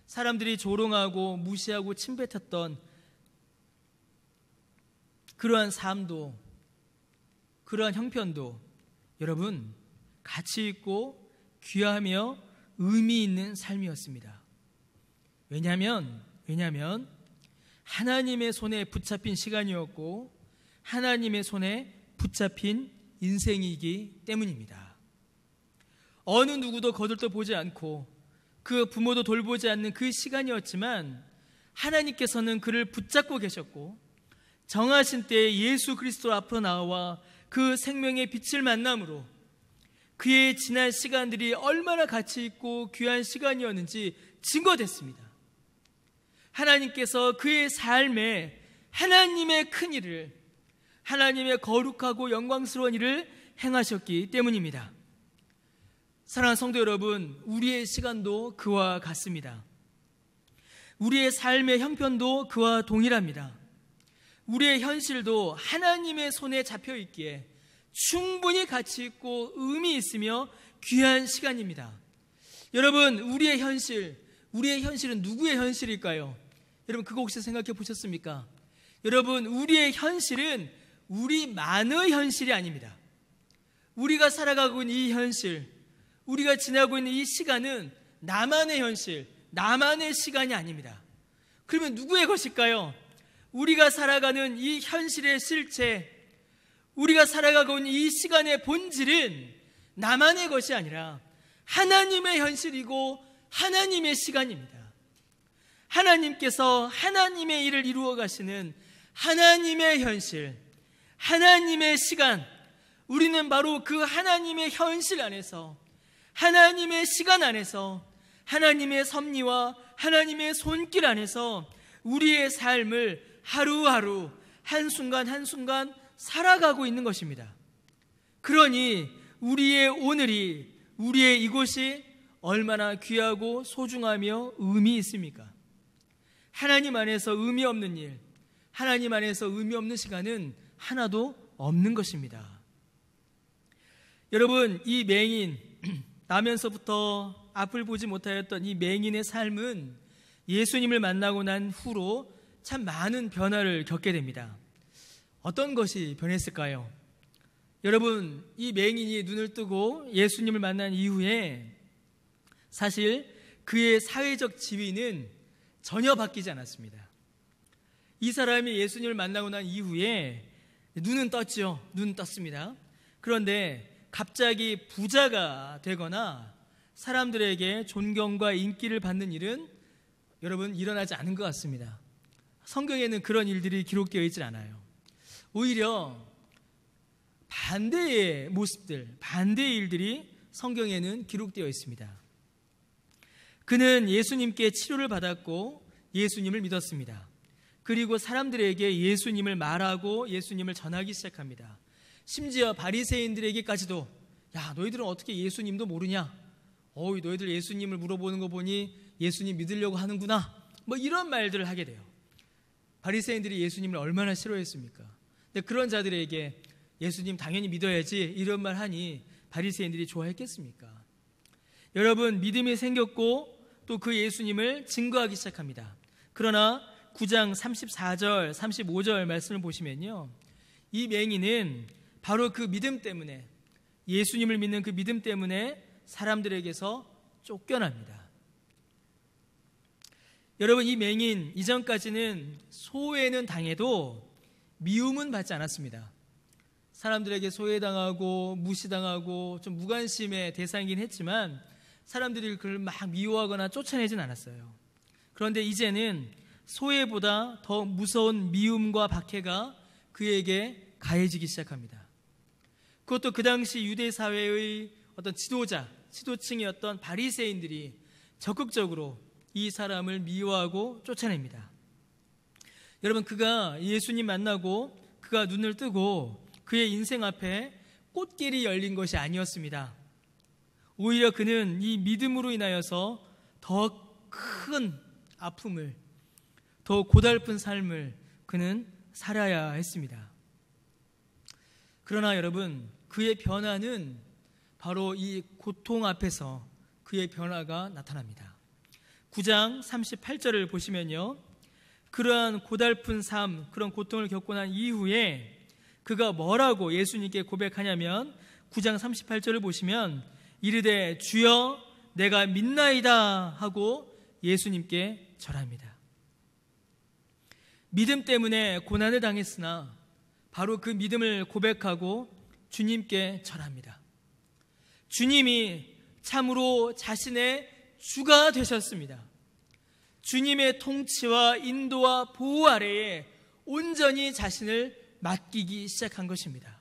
사람들이 조롱하고 무시하고 침뱉었던 그러한 삶도, 그러한 형편도 여러분, 가치 있고 귀하며 의미 있는 삶이었습니다. 왜냐하면 하나님의 손에 붙잡힌 시간이었고 하나님의 손에 붙잡힌 인생이기 때문입니다. 어느 누구도 거들떠 보지 않고 그 부모도 돌보지 않는 그 시간이었지만 하나님께서는 그를 붙잡고 계셨고 정하신 때에 예수 그리스도 앞으로 나와 그 생명의 빛을 만남으로 그의 지난 시간들이 얼마나 가치 있고 귀한 시간이었는지 증거됐습니다. 하나님께서 그의 삶에 하나님의 큰 일을, 하나님의 거룩하고 영광스러운 일을 행하셨기 때문입니다. 사랑하는 성도 여러분, 우리의 시간도 그와 같습니다. 우리의 삶의 형편도 그와 동일합니다. 우리의 현실도 하나님의 손에 잡혀 있기에 충분히 가치 있고 의미 있으며 귀한 시간입니다. 여러분, 우리의 현실은 누구의 현실일까요? 여러분, 그거 혹시 생각해 보셨습니까? 여러분, 우리의 현실은 우리만의 현실이 아닙니다. 우리가 살아가고 있는 이 현실, 우리가 지나고 있는 이 시간은 나만의 현실, 나만의 시간이 아닙니다. 그러면 누구의 것일까요? 우리가 살아가는 이 현실의 실체, 우리가 살아가고 있는 이 시간의 본질은 나만의 것이 아니라 하나님의 현실이고 하나님의 시간입니다. 하나님께서 하나님의 일을 이루어 가시는 하나님의 현실, 하나님의 시간, 우리는 바로 그 하나님의 현실 안에서, 하나님의 시간 안에서, 하나님의 섭리와 하나님의 손길 안에서 우리의 삶을 하루하루 한순간 한순간 살아가고 있는 것입니다. 그러니 우리의 오늘이, 우리의 이곳이 얼마나 귀하고 소중하며 의미 있습니까? 하나님 안에서 의미 없는 일, 하나님 안에서 의미 없는 시간은 하나도 없는 것입니다. 여러분, 이 맹인, 나면서부터 앞을 보지 못하였던 이 맹인의 삶은 예수님을 만나고 난 후로 참 많은 변화를 겪게 됩니다. 어떤 것이 변했을까요? 여러분, 이 맹인이 눈을 뜨고 예수님을 만난 이후에 사실 그의 사회적 지위는 전혀 바뀌지 않았습니다. 이 사람이 예수님을 만나고 난 이후에 눈은 떴죠. 눈은 떴습니다. 그런데 갑자기 부자가 되거나 사람들에게 존경과 인기를 받는 일은 여러분 일어나지 않은 것 같습니다. 성경에는 그런 일들이 기록되어 있지 않아요. 오히려 반대의 모습들, 반대의 일들이 성경에는 기록되어 있습니다. 그는 예수님께 치료를 받았고 예수님을 믿었습니다. 그리고 사람들에게 예수님을 말하고 예수님을 전하기 시작합니다. 심지어 바리새인들에게까지도, 야, 너희들은 어떻게 예수님도 모르냐? 너희들 예수님을 물어보는 거 보니 예수님 믿으려고 하는구나. 뭐 이런 말들을 하게 돼요. 바리새인들이 예수님을 얼마나 싫어했습니까? 근데 그런 자들에게 예수님 당연히 믿어야지 이런 말 하니 바리새인들이 좋아했겠습니까? 여러분, 믿음이 생겼고 또 그 예수님을 증거하기 시작합니다. 그러나 9장 34절, 35절 말씀을 보시면요, 이 맹인은 바로 그 믿음 때문에, 예수님을 믿는 그 믿음 때문에 사람들에게서 쫓겨납니다. 여러분, 이 맹인 이전까지는 소외는 당해도 미움은 받지 않았습니다. 사람들에게 소외당하고 무시당하고 좀 무관심의 대상이긴 했지만 사람들이 그를 막 미워하거나 쫓아내진 않았어요. 그런데 이제는 소외보다 더 무서운 미움과 박해가 그에게 가해지기 시작합니다. 그것도 그 당시 유대 사회의 어떤 지도층이었던 바리새인들이 적극적으로 이 사람을 미워하고 쫓아냅니다. 여러분, 그가 예수님 만나고 그가 눈을 뜨고 그의 인생 앞에 꽃길이 열린 것이 아니었습니다. 오히려 그는 이 믿음으로 인하여서 더 큰 아픔을, 더 고달픈 삶을 그는 살아야 했습니다. 그러나 여러분, 그의 변화는 바로 이 고통 앞에서 그의 변화가 나타납니다. 9장 38절을 보시면요, 그러한 고달픈 삶, 그런 고통을 겪고 난 이후에 그가 뭐라고 예수님께 고백하냐면 9장 38절을 보시면 이르되 주여 내가 믿나이다 하고 예수님께 절합니다. 믿음 때문에 고난을 당했으나 바로 그 믿음을 고백하고 주님께 절합니다. 주님이 참으로 자신의 주가 되셨습니다. 주님의 통치와 인도와 보호 아래에 온전히 자신을 맡기기 시작한 것입니다.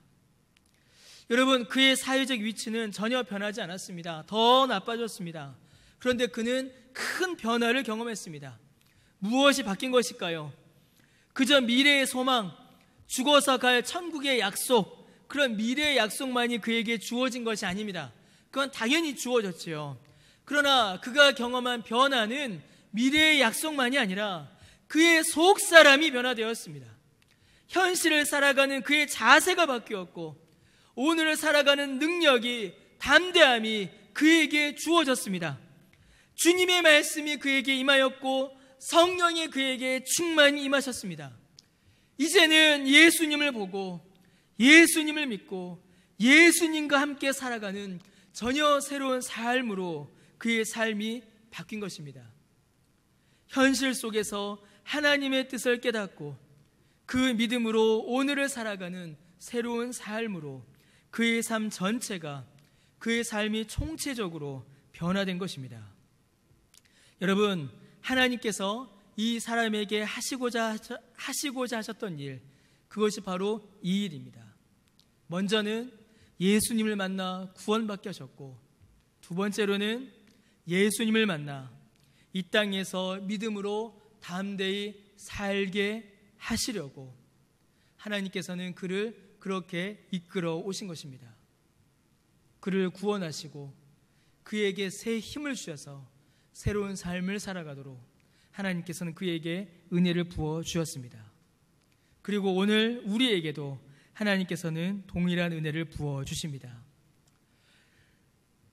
여러분, 그의 사회적 위치는 전혀 변하지 않았습니다. 더 나빠졌습니다. 그런데 그는 큰 변화를 경험했습니다. 무엇이 바뀐 것일까요? 그저 미래의 소망, 죽어서 갈 천국의 약속, 그런 미래의 약속만이 그에게 주어진 것이 아닙니다. 그건 당연히 주어졌지요. 그러나 그가 경험한 변화는 미래의 약속만이 아니라 그의 속사람이 변화되었습니다. 현실을 살아가는 그의 자세가 바뀌었고 오늘을 살아가는 능력이, 담대함이 그에게 주어졌습니다. 주님의 말씀이 그에게 임하였고 성령이 그에게 충만히 임하셨습니다. 이제는 예수님을 보고 예수님을 믿고 예수님과 함께 살아가는 전혀 새로운 삶으로 그의 삶이 바뀐 것입니다. 현실 속에서 하나님의 뜻을 깨닫고 그 믿음으로 오늘을 살아가는 새로운 삶으로 그의 삶 전체가, 그의 삶이 총체적으로 변화된 것입니다. 여러분, 하나님께서 이 사람에게 하시고자 하셨던 일, 그것이 바로 이 일입니다. 먼저는 예수님을 만나 구원받게 하셨고, 두 번째로는 예수님을 만나 이 땅에서 믿음으로 담대히 살게 하시려고 하나님께서는 그를 그렇게 이끌어 오신 것입니다. 그를 구원하시고 그에게 새 힘을 주셔서 새로운 삶을 살아가도록 하나님께서는 그에게 은혜를 부어 주었습니다. 그리고 오늘 우리에게도 하나님께서는 동일한 은혜를 부어 주십니다.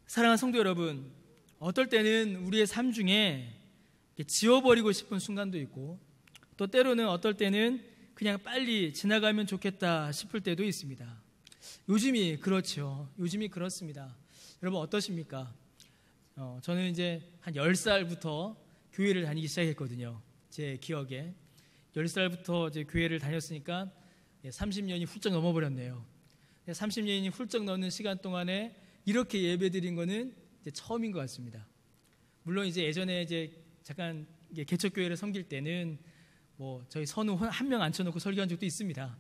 사랑하는 성도 여러분, 어떨 때는 우리의 삶 중에 지워버리고 싶은 순간도 있고, 또 때로는 어떨 때는 그냥 빨리 지나가면 좋겠다 싶을 때도 있습니다. 요즘이 그렇죠. 요즘이 그렇습니다. 여러분 어떠십니까? 저는 이제 한 10살부터 교회를 다니기 시작했거든요. 제 기억에 10살부터 이제 교회를 다녔으니까 30년이 훌쩍 넘어버렸네요. 30년이 훌쩍 넘는 시간 동안에 이렇게 예배드린 거는 이제 처음인 것 같습니다. 물론 이제 예전에 이제 잠깐 개척교회를 섬길 때는 뭐 저희 선우 한 명 앉혀놓고 설교한 적도 있습니다.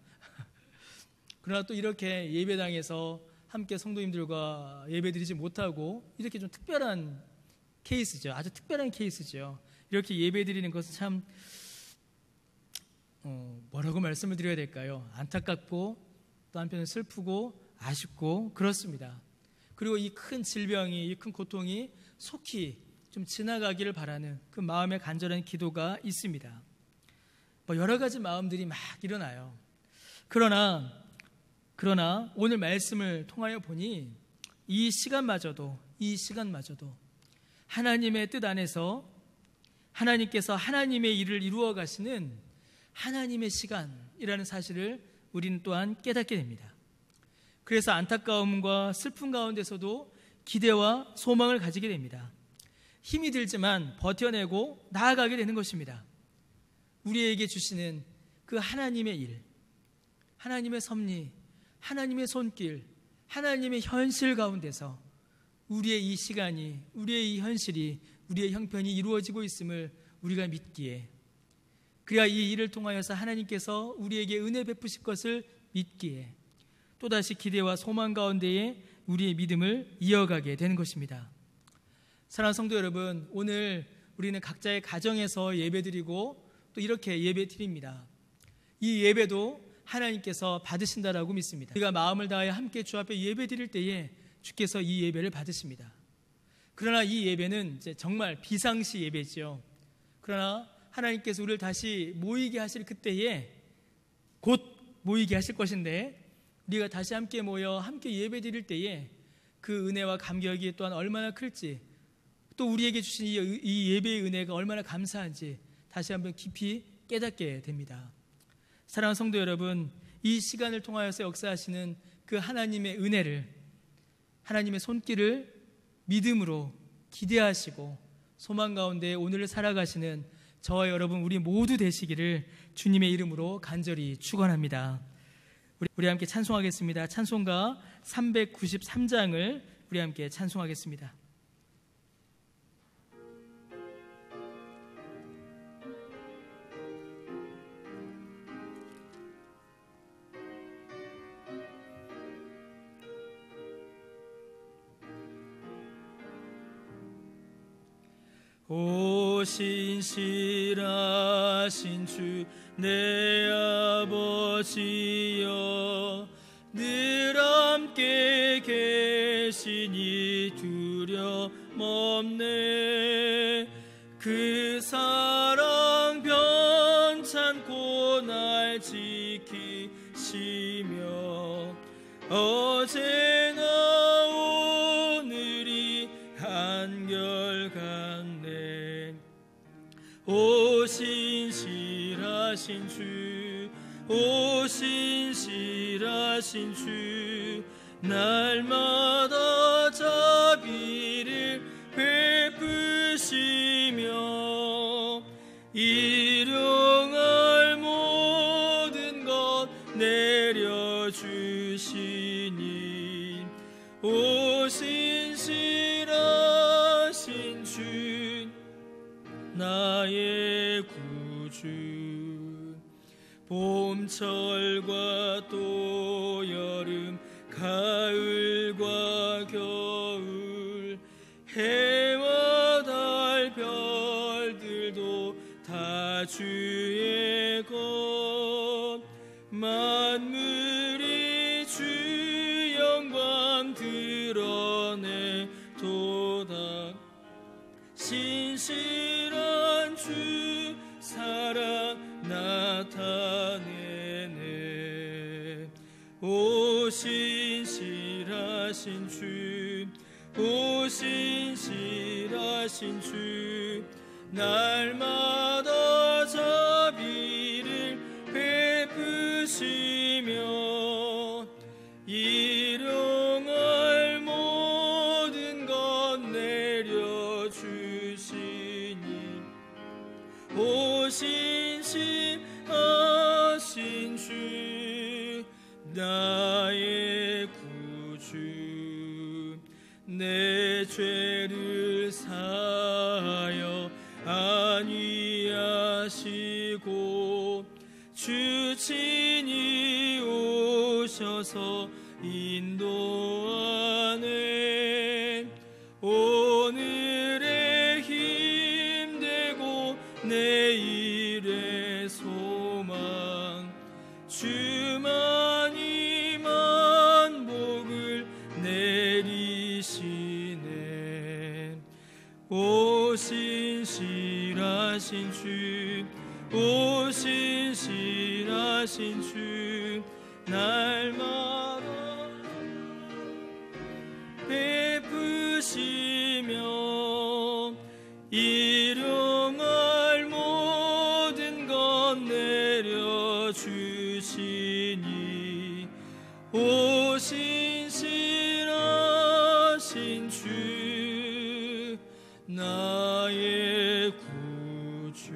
그러나 또 이렇게 예배당에서 함께 성도님들과 예배드리지 못하고 이렇게 좀 특별한 케이스죠. 아주 특별한 케이스죠. 이렇게 예배드리는 것은 참 뭐라고 말씀을 드려야 될까요? 안타깝고 또 한편은 슬프고 아쉽고 그렇습니다. 그리고 이 큰 질병이, 이 큰 고통이 속히 좀 지나가기를 바라는 그 마음의 간절한 기도가 있습니다. 뭐 여러 가지 마음들이 막 일어나요. 그러나 오늘 말씀을 통하여 보니 이 시간마저도 하나님의 뜻 안에서 하나님께서 하나님의 일을 이루어 가시는 하나님의 시간이라는 사실을 우리는 또한 깨닫게 됩니다. 그래서 안타까움과 슬픔 가운데서도 기대와 소망을 가지게 됩니다. 힘이 들지만 버텨내고 나아가게 되는 것입니다. 우리에게 주시는 그 하나님의 일, 하나님의 섭리, 하나님의 손길, 하나님의 현실 가운데서 우리의 이 시간이, 우리의 이 현실이, 우리의 형편이 이루어지고 있음을 우리가 믿기에, 그래야 이 일을 통하여서 하나님께서 우리에게 은혜 베푸실 것을 믿기에 또다시 기대와 소망 가운데에 우리의 믿음을 이어가게 되는 것입니다. 사랑하는 성도 여러분, 오늘 우리는 각자의 가정에서 예배드리고 또 이렇게 예배드립니다. 이 예배도 하나님께서 받으신다라고 믿습니다. 우리가 마음을 다하여 함께 주 앞에 예배드릴 때에 주께서 이 예배를 받으십니다. 그러나 이 예배는 이제 정말 비상시 예배죠. 그러나 하나님께서 우리를 다시 모이게 하실 그때에 곧 모이게 하실 것인데, 우리가 다시 함께 모여 함께 예배드릴 때에 그 은혜와 감격이 또한 얼마나 클지, 또 우리에게 주신 이 예배의 은혜가 얼마나 감사한지 다시 한번 깊이 깨닫게 됩니다. 사랑하는 성도 여러분, 이 시간을 통하여서 역사하시는 그 하나님의 은혜를, 하나님의 손길을 믿음으로 기대하시고 소망 가운데 오늘을 살아가시는 저와 여러분 우리 모두 되시기를 주님의 이름으로 간절히 축원합니다. 우리 함께 찬송하겠습니다. 찬송가 393장을 우리 함께 찬송하겠습니다. 오 신실하신 주 내 아버지여, 늘 함께 계시니 두려움없네. 그 사랑 변찮고 날 지키시며 어제나 오늘이 한결같네. 오 신실하신 주, 오 신실하신 주, 날마다 자비를 베푸시며 일용할 모든 것 내려주시니 오 신실하신 주 나의 구주. 봄철과 또 여름 가을과 겨울 해와 달 별들도 다 주의 것. 만물이 주 영광 드러내도다. 신실한 주 사랑 나타내네. 오 신실하신 주, 오 신실하신 주, 날마다 자비를 베푸시며 일용할 모든 것 내려주시니. 오 신실하신 주, 나의 구주, 내 죄를 사하여 안위하시고 주 친히 오셔서 인도하네. 오늘의 힘되고 내일의 소망, 주만이 만복을 내리시네. 오 신실하신 주, 오 신실하신 주, 날마다 베푸시며 일용할 모든 것 내려주시니. 오 신실하신 주, 나의 구주.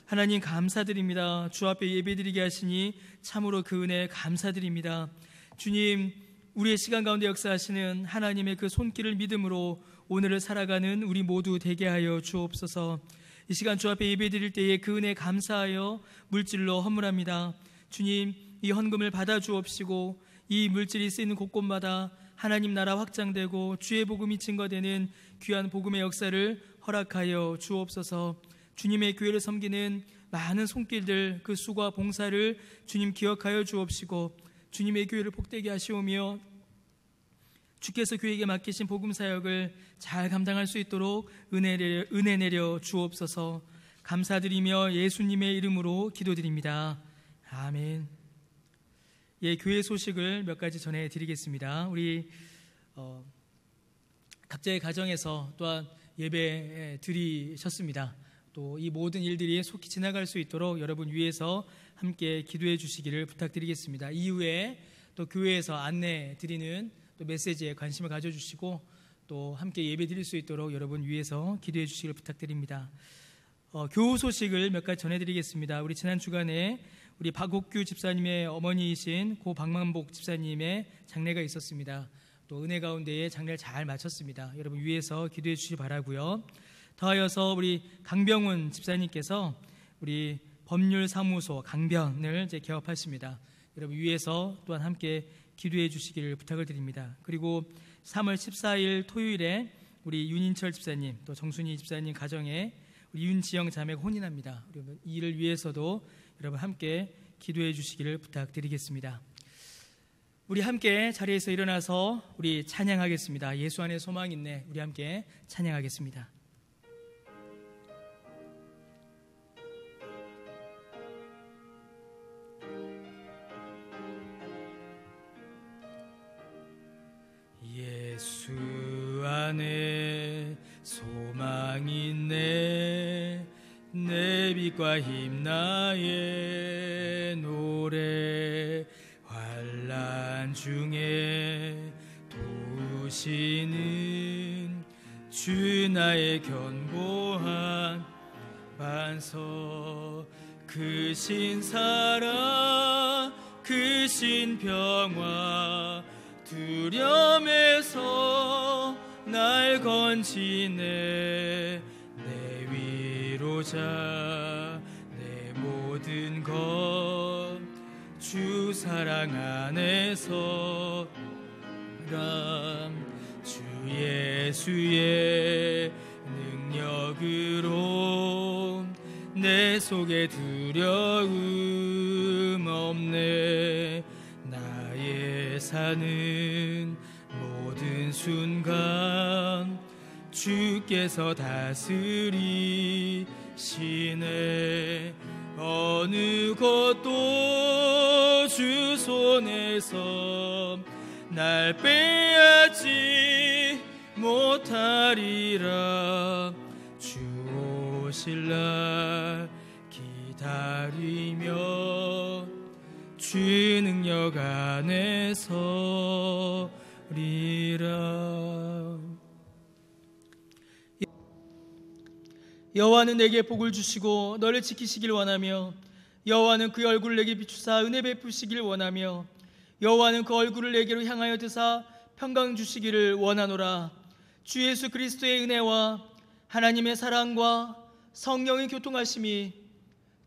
하나님 감사드립니다. 주 앞에 예배드리게 하시니 참으로 그 은혜 감사드립니다. 주님, 우리의 시간 가운데 역사하시는 하나님의 그 손길을 믿음으로 오늘을 살아가는 우리 모두 되게 하여 주옵소서. 이 시간 주 앞에 예배드릴 때에 그 은혜 감사하여 물질로 헌물합니다. 주님, 이 헌금을 받아 주옵시고 이 물질이 쓰이는 곳곳마다 하나님 나라 확장되고 주의 복음이 증거되는 귀한 복음의 역사를 허락하여 주옵소서. 주님의 교회를 섬기는 많은 손길들, 그 수고와 봉사를 주님 기억하여 주옵시고 주님의 교회를 복되게 하시오며 주께서 교회에게 맡기신 복음 사역을 잘 감당할 수 있도록 은혜 내려 주옵소서. 감사드리며 예수님의 이름으로 기도드립니다. 아멘. 예, 교회 소식을 몇 가지 전해드리겠습니다. 우리 각자의 가정에서 또한 예배 드리셨습니다. 또 이 모든 일들이 속히 지나갈 수 있도록 여러분 위해서 함께 기도해 주시기를 부탁드리겠습니다. 이후에 또 교회에서 안내 드리는 또 메시지에 관심을 가져주시고 또 함께 예배 드릴 수 있도록 여러분 위해서 기도해 주시기를 부탁드립니다. 교우 소식을 몇 가지 전해드리겠습니다. 우리 지난 주간에 우리 박옥규 집사님의 어머니이신 고 박만복 집사님의 장례가 있었습니다. 또 은혜 가운데에 장례를 잘 마쳤습니다. 여러분 위해서 기도해 주시기 바라고요. 더하여서 우리 강병훈 집사님께서 우리 법률사무소 강변을 이제 개업하십니다. 여러분 위해서 또한 함께 기도해 주시기를 부탁을 드립니다. 그리고 3월 14일 토요일에 우리 윤인철 집사님 또 정순희 집사님 가정에 우리 윤지영 자매가 혼인합니다. 여러분 이 일을 위해서도 여러분 함께 기도해 주시기를 부탁드리겠습니다. 우리 함께 자리에서 일어나서 우리 찬양하겠습니다. 예수 안에 소망 있네. 우리 함께 찬양하겠습니다. 예수 안에 소망 있네. 내 빛과 힘 나의 노래. 환난 중에 도우시는 주 나의 견고한 반석. 크신 사랑 크신 평화 두려움에서 날 건지네. 내 위로자 내 모든 것 주 사랑 안에서 주 예수의 능력으로 내 속에 두려움 없네. 나의 내게 사는 모든 순간 주께서 다스리시네. 어느 것도 주 손에서 날 빼앗지 못하리라. 주 오실 날 기다리며 주 능력 안에 서리라. 여호와는 내게 복을 주시고 너를 지키시길 원하며, 여호와는 그의 얼굴을 내게 비추사 은혜 베푸시길 원하며, 여호와는 그 얼굴을 내게로 향하여 드사 평강 주시기를 원하노라. 주 예수 그리스도의 은혜와 하나님의 사랑과 성령의 교통하심이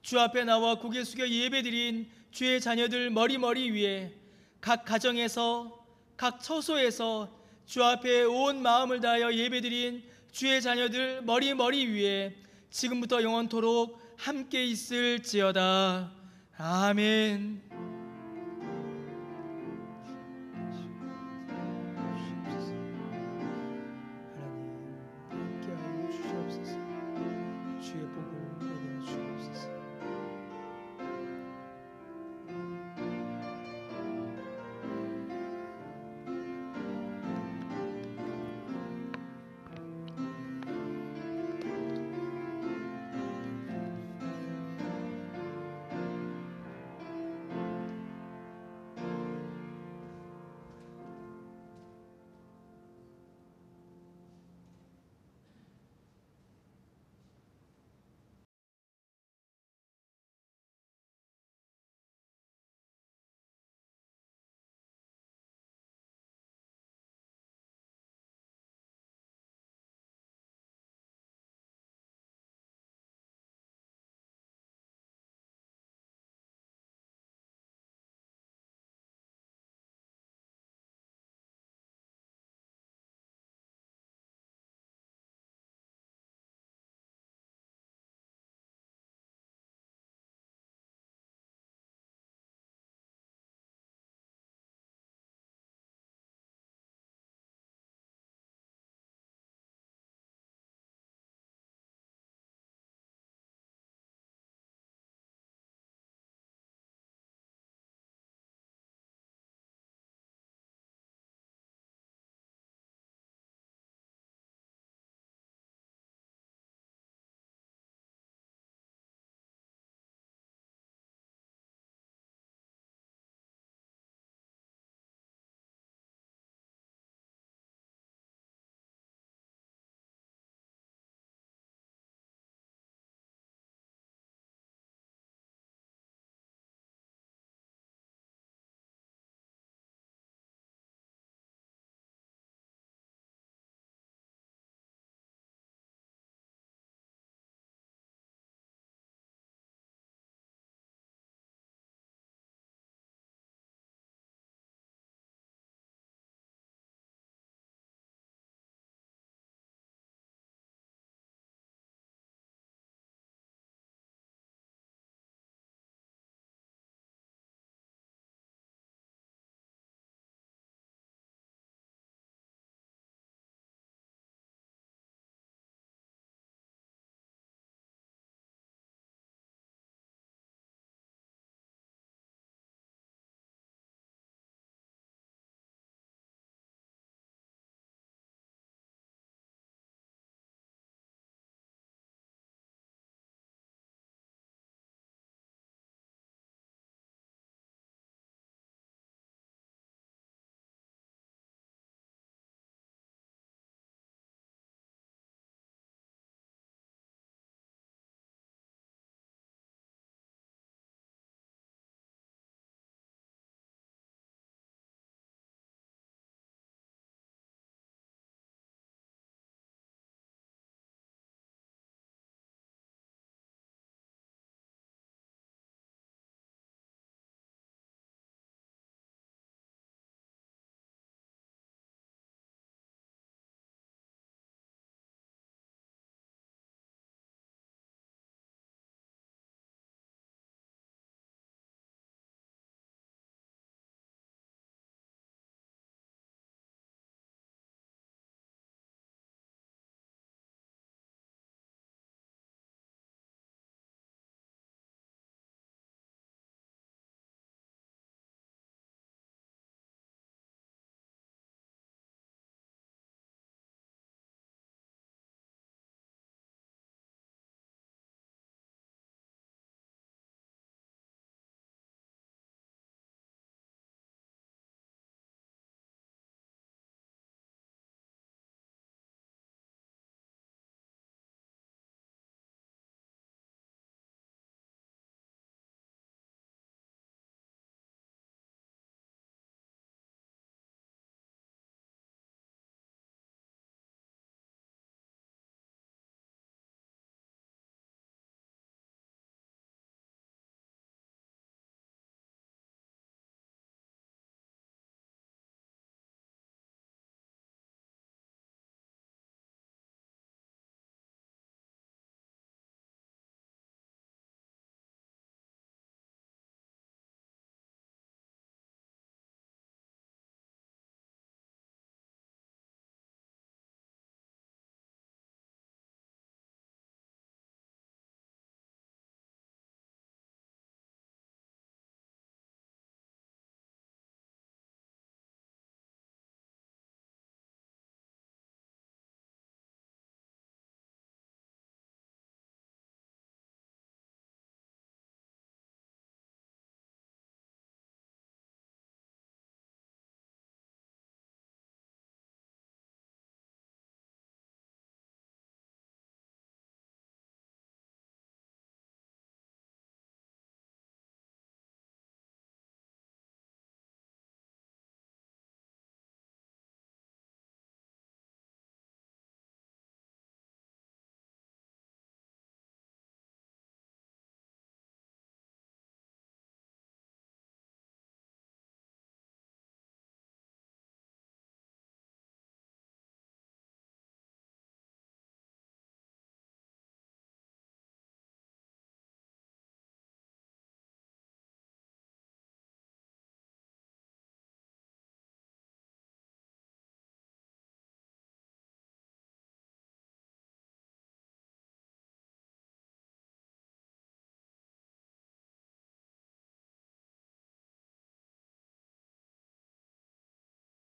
주 앞에 나와 고개 숙여 예배드린 주의 자녀들 머리 위에, 각 가정에서 각 처소에서 주 앞에 온 마음을 다하여 예배드린 주의 자녀들 머리 위에 지금부터 영원토록 함께 있을지어다. 아멘. 하나님 함께하여 주시옵소서. 주의